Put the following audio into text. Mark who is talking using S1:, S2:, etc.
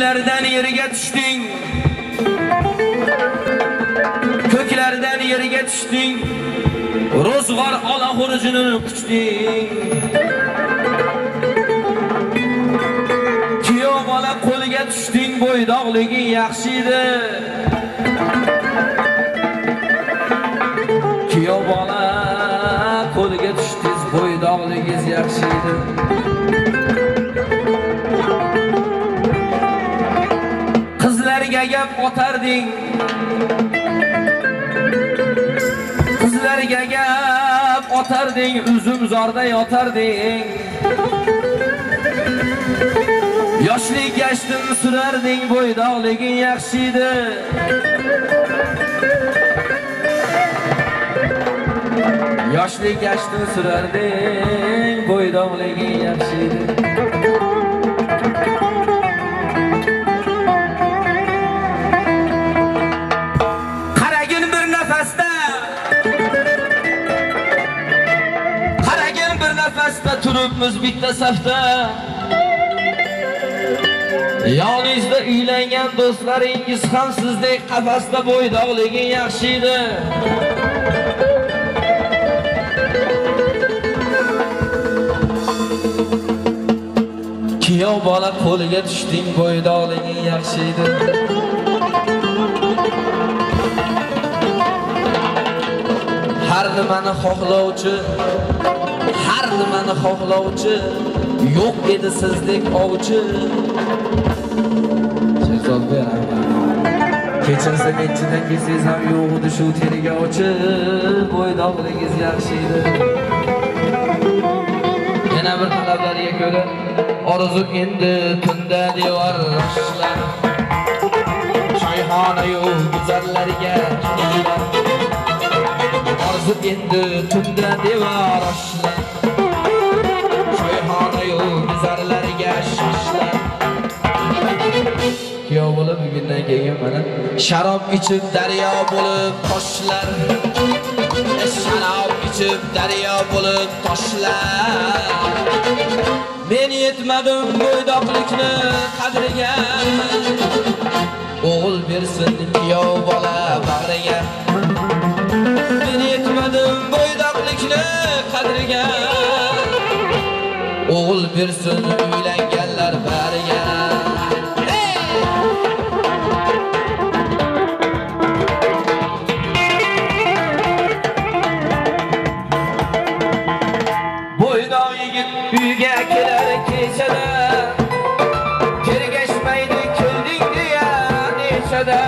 S1: Köklerden yerige düşdün. Köklerden yerige düşdün. Rozgar ala xurucunu quchding. Kuyov bola qo'liga tushding, bo'ydoqliging yaxshi edi. Kuyov bola qo'liga tushdingiz, bo'ydoqligingiz yaxshi edi. Qizlarga gap otarding. Qizlarga gap otarding, uzum zorda yotarding. Yoshlik gashtin surarding, bo'ydoqliging yaxshi edi. Yoshlik gashtin surarding, bo'ydoqliging yaxshi edi. Qaragin bir nafasda, qaragin bir nafasda turibmiz bitta safda. Yoningizda uylangan do'stlaringiz ham sizdek qafasda, bo'ydoqliging yaxshi edi. Kuyov bola qo'liga tushding, bo'ydoqliging yaxshi edi. Har nimani xohlovchi, har nimani xohlovchi yo'q edi sizdek ovchi. Sherzod beraman. Kechirsa nechidan kelsangiz ham yo'q edi shu tergovchi. Bo'ydoqligingiz yaxshi edi. Yana bir talablarga ko'ra orzu endi tunda devor rashlar. Choyxona-yu guzarlarga kellar. Orzu endi tunda devor rashlar. Choyxona-yu guzarlarga shashlar. Kuyov bo'lib bugundan keyin mana sharob ichib daryo bo'lib toshlar. Sharob ichib daryo bo'lib toshlar. Men yetmadim bo'ydoqlikni qadriga. O'g'il bersin kuyov bola bag'riga. Men yetmadim bo'ydoqlikni qadriga. O'g'il bersin uylanganlar bariga. Bo'ydoq yigit uyga kelar kechada. Kergashmaydi kelding deya nechada.